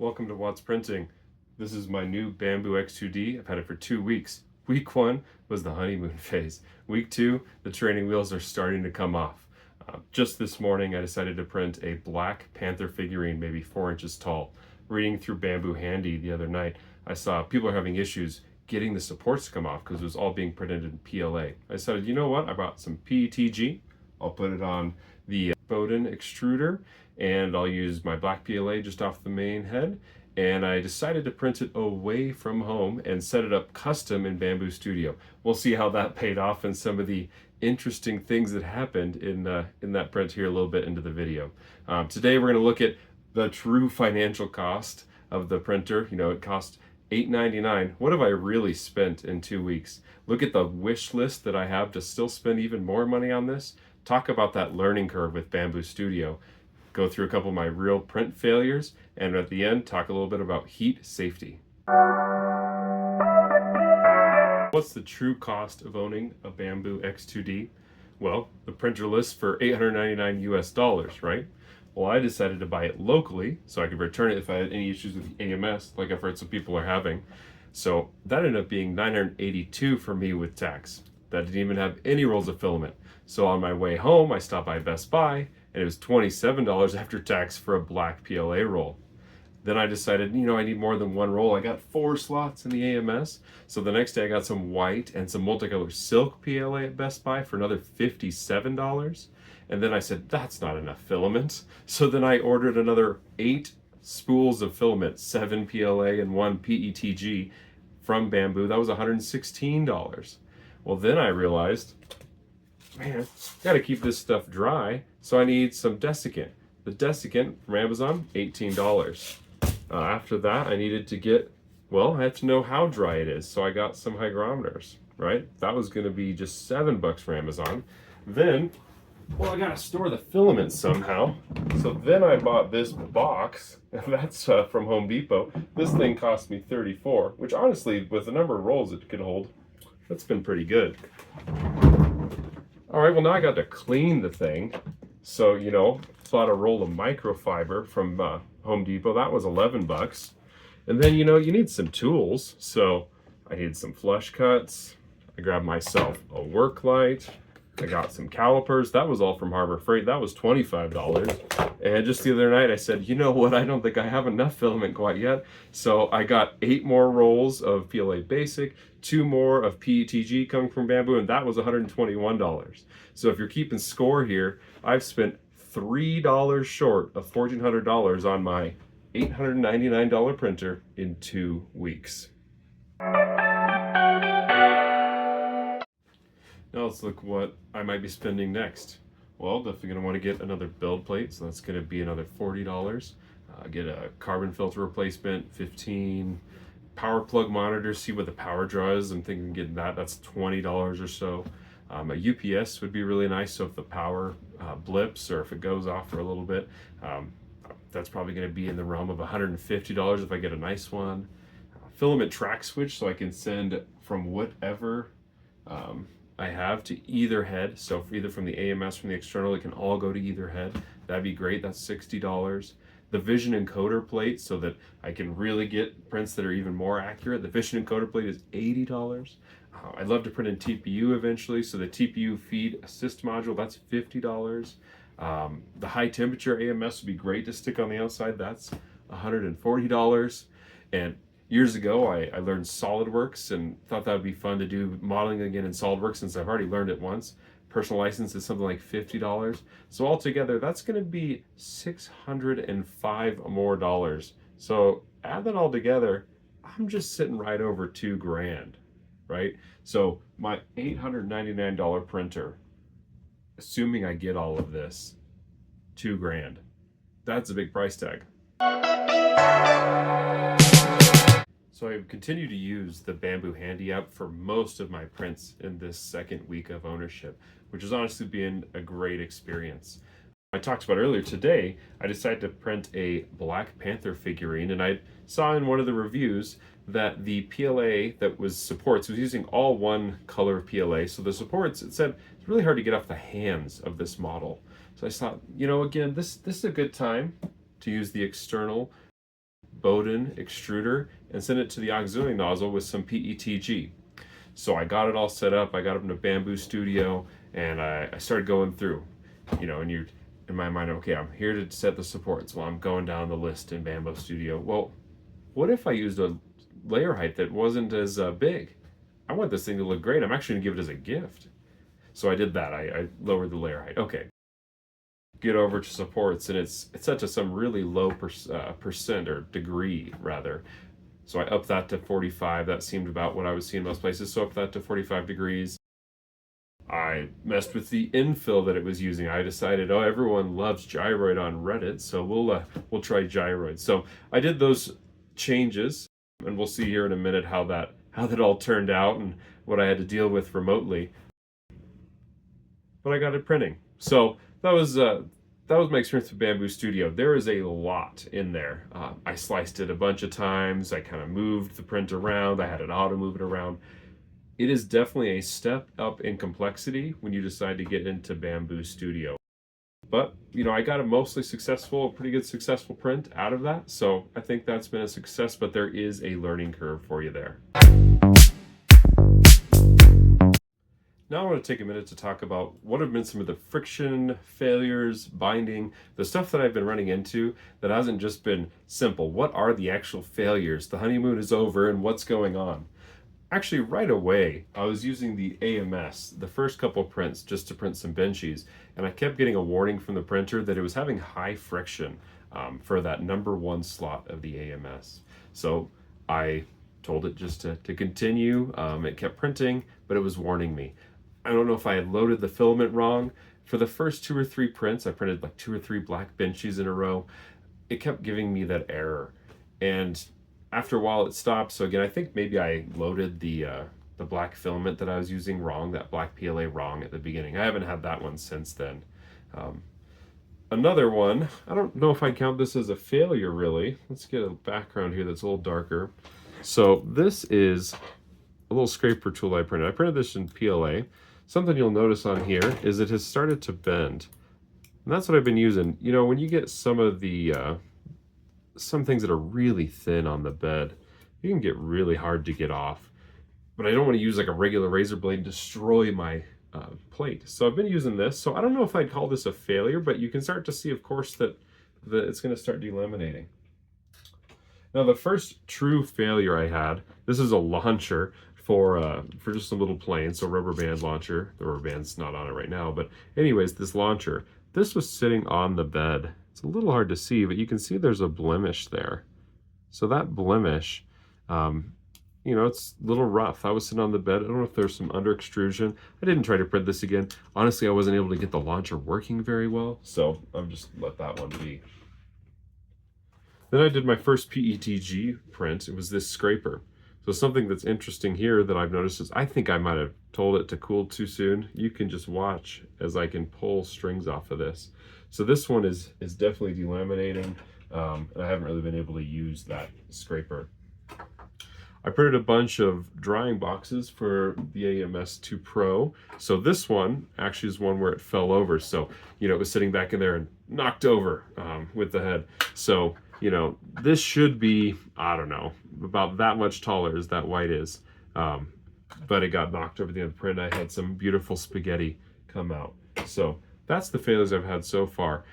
Welcome to Watts Printing. This is my new Bambu X2D. I've had it for 2 weeks. Week 1 was the honeymoon phase. Week 2, the training wheels are starting to come off. Just this morning, I decided to print a black Panther figurine, maybe 4 inches tall. Reading through Bambu Handy the other night, I saw people are having issues getting the supports to come off because it was all being printed in PLA. I decided, you know what? I bought some PETG. I'll put it on the Bowden extruder, and I'll use my black PLA just off the main head. And I decided to print it away from home and set it up custom in Bambu Studio. We'll see how that paid off and some of the interesting things that happened in that print here a little bit into the video. Today we're going to look at the true financial cost of the printer. You know, it cost $8.99. What have I really spent in 2 weeks? Look at the wish list that I have to still spend even more money on this. Talk about that learning curve with Bambu Studio. Go through a couple of my real print failures, and at the end, talk a little bit about heat safety. What's the true cost of owning a Bambu X2D? Well, the printer lists for $899 US, right? Well, I decided to buy it locally so I could return it if I had any issues with the AMS, like I've heard some people are having. So that ended up being $982 for me with tax. That didn't even have any rolls of filament. So on my way home, I stopped by Best Buy, and it was $27 after tax for a black PLA roll. Then I decided, you know, I need more than one roll. I got 4 slots in the AMS. So the next day I got some white and some multicolor silk PLA at Best Buy for another $57. And then I said, that's not enough filament. So then I ordered another 8 spools of filament, 7 PLA and 1 PETG from Bambu. That was $116. Well, then I realized, man, gotta keep this stuff dry, so I need some desiccant. The desiccant from Amazon, $18. After that, I needed to get, well, I had to know how dry it is, so I got some hygrometers, right? That was gonna be just $7 from Amazon. Then, well, I gotta store the filament somehow. So then I bought this box, and that's from Home Depot. This thing cost me $34, which honestly, with the number of rolls it could hold, that's been pretty good. All right, well, now I got to clean the thing. So, you know, bought a roll of microfiber from Home Depot. That was $11. And then, you know, you need some tools. So I needed some flush cuts. I grabbed myself a work light. I got some calipers. That was all from Harbor Freight. That was $25. And just the other night I said, you know what, I don't think I have enough filament quite yet. So I got 8 more rolls of PLA Basic, 2 more of PETG coming from Bambu, and that was $121. So if you're keeping score here, I've spent $3 short of $1,400 on my $899 printer in 2 weeks. Now let's look what I might be spending next. Well, definitely going to want to get another build plate, so that's going to be another $40. Get a carbon filter replacement, $15. Power plug monitor, see what the power draw is. I'm thinking getting that. That's $20 or so. A UPS would be really nice, so if the power blips or if it goes off for a little bit, that's probably going to be in the realm of $150 if I get a nice one. Filament track switch, so I can send from whatever I have to either head. So either from the AMS, from the external, it can all go to either head. That'd be great. That's $60. The vision encoder plate, so that I can really get prints that are even more accurate. The vision encoder plate is $80. I'd love to print in TPU eventually, so the TPU feed assist module, that's $50. The high temperature AMS would be great to stick on the outside. That's $140. And years ago, I learned SolidWorks and thought that would be fun to do modeling again in SolidWorks since I've already learned it once. Personal license is something like $50. So altogether, that's going to be $605 more. So add that all together, I'm just sitting right over $2,000, right? So my $899 printer, assuming I get all of this, $2,000. That's a big price tag. So I've continued to use the Bambu Handy app for most of my prints in this second week of ownership, which has honestly been a great experience. I talked about earlier today, I decided to print a Black Panther figurine, and I saw in one of the reviews that the PLA that was supports was using all one color of PLA. So the supports, it said, it's really hard to get off the hands of this model. So I thought, you know, again, this is a good time to use the external Bowden extruder and sent it to the auxiliary nozzle with some PETG. So I got it all set up. I got it into Bambu Studio, and I started going through. And you, in my mind, okay, I'm here to set the supports. Well, I'm going down the list in Bambu Studio. Well, what if I used a layer height that wasn't as big? I want this thing to look great. I'm actually gonna give it as a gift. So I did that. I lowered the layer height. Okay, get over to supports, and it's set to some really low percent or degree rather. So I upped that to 45. That seemed about what I was seeing most places. So up that to 45 degrees. I messed with the infill that it was using. I decided, oh, everyone loves gyroid on Reddit, so we'll try gyroid. So I did those changes, and we'll see here in a minute how that all turned out and what I had to deal with remotely. But I got it printing. So that was my experience with Bambu Studio. There is a lot in there. I sliced it a bunch of times. I kind of moved the print around. I had it auto move it around. It is definitely a step up in complexity when you decide to get into Bambu Studio. But, I got a mostly successful, pretty good successful print out of that. So I think that's been a success, but there is a learning curve for you there. Now I want to take a minute to talk about what have been some of the friction, failures, binding, the stuff that I've been running into that hasn't just been simple. What are the actual failures? The honeymoon is over and what's going on? Actually, right away, I was using the AMS, the first couple prints, just to print some benchies, and I kept getting a warning from the printer that it was having high friction for that number 1 slot of the AMS. So I told it just to continue. It kept printing, but it was warning me. I don't know if I had loaded the filament wrong. For the first 2 or 3 prints, I printed like 2 or 3 black benchies in a row. It kept giving me that error. And after a while it stopped. So again, I think maybe I loaded the black filament that I was using wrong, that black PLA wrong at the beginning. I haven't had that one since then. Another one, I don't know if I count this as a failure really. Let's get a background here that's a little darker. So this is a little scraper tool I printed. I printed this in PLA. Something you'll notice on here is it has started to bend. And that's what I've been using. When you get some of the some things that are really thin on the bed, you can get really hard to get off. But I don't want to use like a regular razor blade and destroy my plate. So I've been using this. So I don't know if I'd call this a failure, but you can start to see, of course, that it's going to start delaminating. Now the first true failure I had, this is a launcher for just a little plane, so rubber band launcher. The rubber band's not on it right now, but anyways, this launcher, this was sitting on the bed. It's a little hard to see, but you can see there's a blemish there. So that blemish, it's a little rough. I was sitting on the bed. I don't know if there's some under extrusion. I didn't try to print this again. Honestly, I wasn't able to get the launcher working very well, so I've just let that one be. Then I did my first PETG print. It was this scraper. So something that's interesting here that I've noticed is I think I might have told it to cool too soon. You can just watch as I can pull strings off of this. So this one is definitely delaminating. And I haven't really been able to use that scraper. I printed a bunch of drying boxes for the AMS2 Pro. So this one actually is one where it fell over. So, it was sitting back in there and knocked over with the head. So, this should be, I don't know, about that much taller as that white is. But it got knocked over the other print. I had some beautiful spaghetti come out. So that's the failures I've had so far.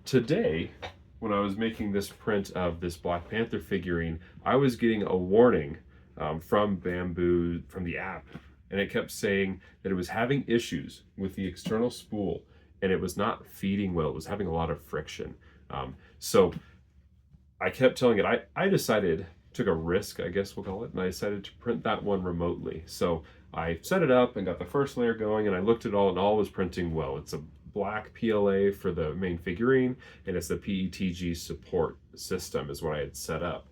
Today, when I was making this print of this Black Panther figurine, I was getting a warning from Bambu, from the app, and it kept saying that it was having issues with the external spool and it was not feeding well. It was having a lot of friction. So I kept telling it, I decided, took a risk, I guess we'll call it, and I decided to print that one remotely. So I set it up and got the first layer going, and I looked at all, and all was printing well. It's a black PLA for the main figurine, and it's the PETG support system is what I had set up.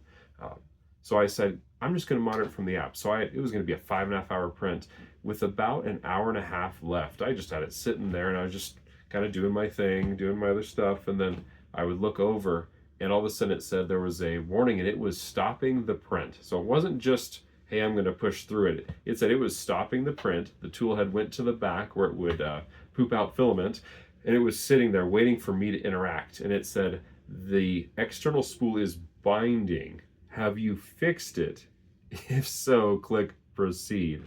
So I said, I'm just going to monitor it from the app. So it was going to be a 5.5 hour print with about an hour and a half left. I just had it sitting there, and I was just kind of doing my thing, doing my other stuff, and then I would look over, and all of a sudden it said there was a warning, and it was stopping the print. So it wasn't just, hey, I'm going to push through it. It said it was stopping the print. The tool head went to the back where it would poop out filament, and it was sitting there waiting for me to interact. And it said the external spool is binding? Have you fixed it? If so, click proceed.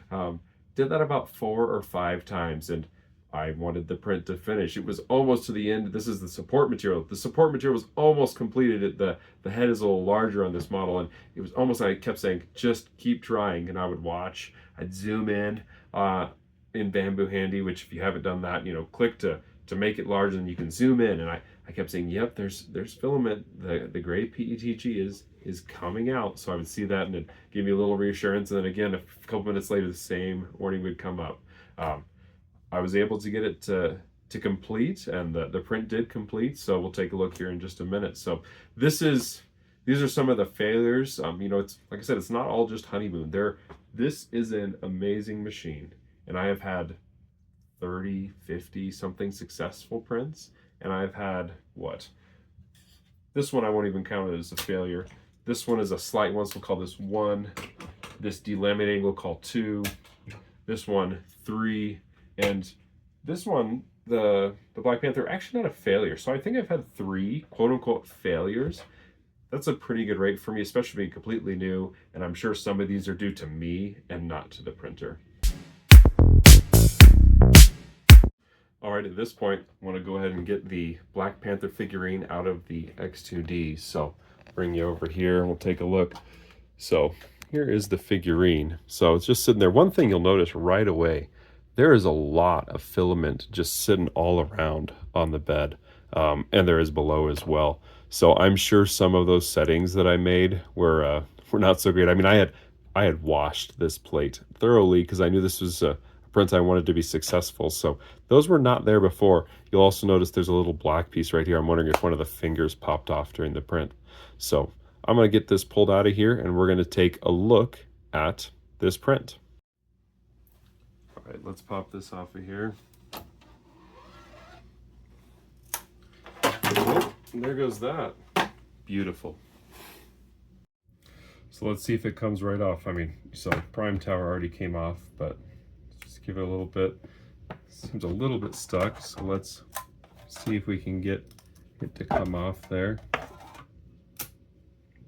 Did that about 4 or 5 times, and I wanted the print to finish. It was almost to the end. This is the support material. The support material was almost completed. The head is a little larger on this model, and it was almost, I kept saying, just keep trying, and I would watch. I'd zoom in Bambu Handy, which if you haven't done that, click to make it larger, and you can zoom in, and I kept saying, yep, there's filament. The gray PETG is coming out. So I would see that, and it gave me a little reassurance. And then again, a couple minutes later, the same warning would come up. I was able to get it to complete, and the print did complete. So we'll take a look here in just a minute. So these are some of the failures. It's like I said, it's not all just honeymoon. This is an amazing machine, and I have had 30, 50 something successful prints, and I've had this one I won't even count it as a failure. This one is a slight one, so we'll call this 1. This delaminating we'll call 2. This one 3, and this one, the Black Panther, actually not a failure. So I think I've had 3 quote unquote failures. That's a pretty good rate for me, especially being completely new, and I'm sure some of these are due to me and not to the printer. All right, at this point, I want to go ahead and get the Black Panther figurine out of the X2D. So bring you over here and we'll take a look. So here is the figurine. So it's just sitting there. One thing you'll notice right away, there is a lot of filament just sitting all around on the bed, and there is below as well. So I'm sure some of those settings that I made were not so great. I mean, I had washed this plate thoroughly because I knew this was a print I wanted to be successful. So those were not there before. You'll also notice there's a little black piece right here. I'm wondering if one of the fingers popped off during the print. So I'm going to get this pulled out of here, and we're going to take a look at this print. All right, let's pop this off of here. Oh, and there goes that. Beautiful. So let's see if it comes right off. I mean, so prime tower already came off, but just give it a little bit. Seems a little bit stuck, so let's see if we can get it to come off there.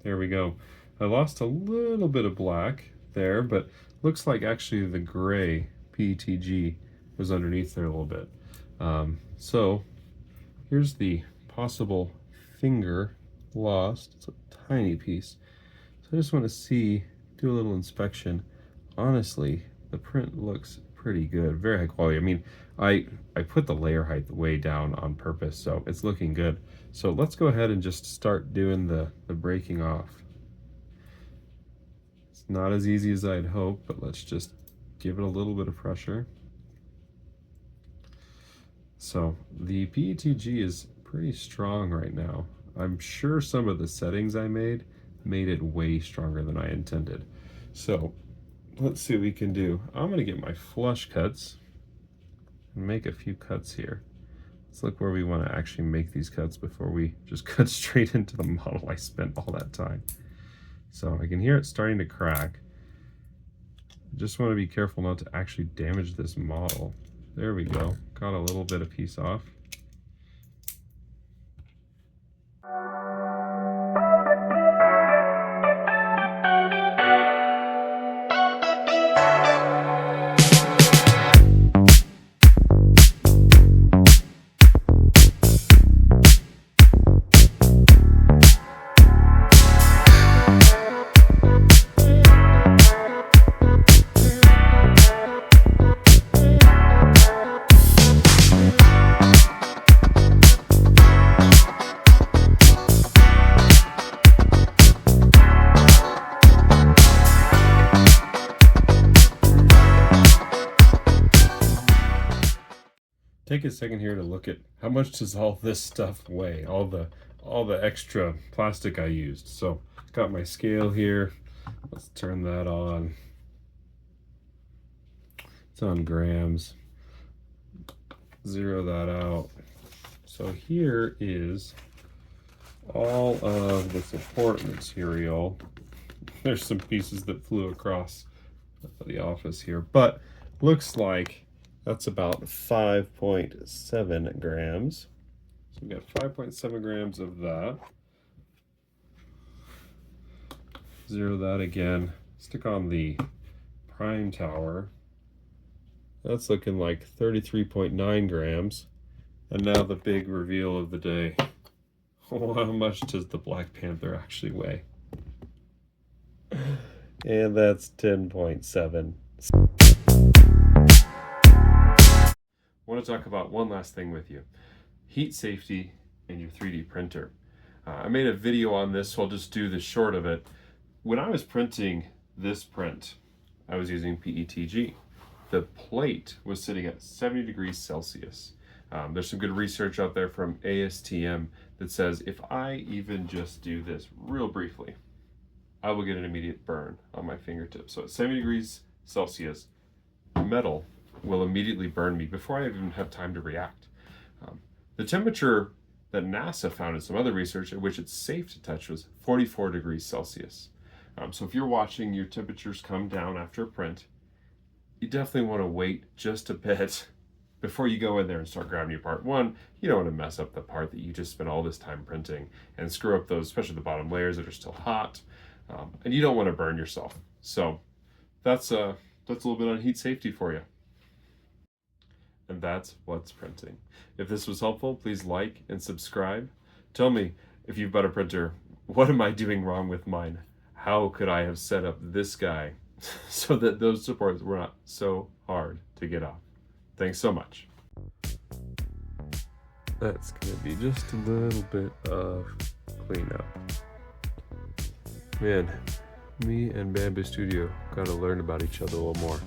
There we go. I lost a little bit of black there, but looks like actually the gray PETG was underneath there a little bit. So here's the possible finger lost. It's a tiny piece. So I just want to do a little inspection. Honestly, the print looks pretty good, very high quality. I mean, I put the layer height way down on purpose, so it's looking good. So let's go ahead and just start doing the breaking off. It's not as easy as I'd hoped, but let's just give it a little bit of pressure. So the PETG is pretty strong right now. I'm sure some of the settings I made it way stronger than I intended. So let's see what we can do. I'm going to get my flush cuts and make a few cuts here. Let's look where we want to actually make these cuts before we just cut straight into the model I spent all that time. So I can hear it starting to crack. I just want to be careful not to actually damage this model. There we go. Got a little bit of piece off. Take a second here to look at how much does all this stuff weigh, all the extra plastic I used. So got my scale here. Let's turn that on. It's on grams. Zero that out. So here is all of the support material. There's some pieces that flew across the office here, but looks like that's about 5.7 grams. So we got 5.7 grams of that. zero that again, stick on the prime tower. That's looking like 33.9 grams. And now the big reveal of the day. How much does the Black Panther actually weigh? And that's 10.7. I want to talk about one last thing with you. Heat safety in your 3D printer. I made a video on this, so I'll just do the short of it. When I was printing this print, I was using PETG. The plate was sitting at 70 degrees Celsius. There's some good research out there from ASTM that says if I even just do this real briefly, I will get an immediate burn on my fingertips. So at 70 degrees Celsius, metal will immediately burn me before I even have time to react. The temperature that NASA found in some other research at which it's safe to touch was 44 degrees Celsius. So if you're watching your temperatures come down after a print, you definitely want to wait just a bit before you go in there and start grabbing your part. One, you don't want to mess up the part that you just spent all this time printing and screw up those, especially the bottom layers that are still hot. And you don't want to burn yourself. So that's a little bit on heat safety for you. And that's what's printing. If this was helpful, please like and subscribe. Tell me, if you've bought a printer, what am I doing wrong with mine? How could I have set up this guy so that those supports were not so hard to get off? Thanks so much. That's gonna be just a little bit of cleanup. Man, me and Bambu Studio gotta learn about each other a little more.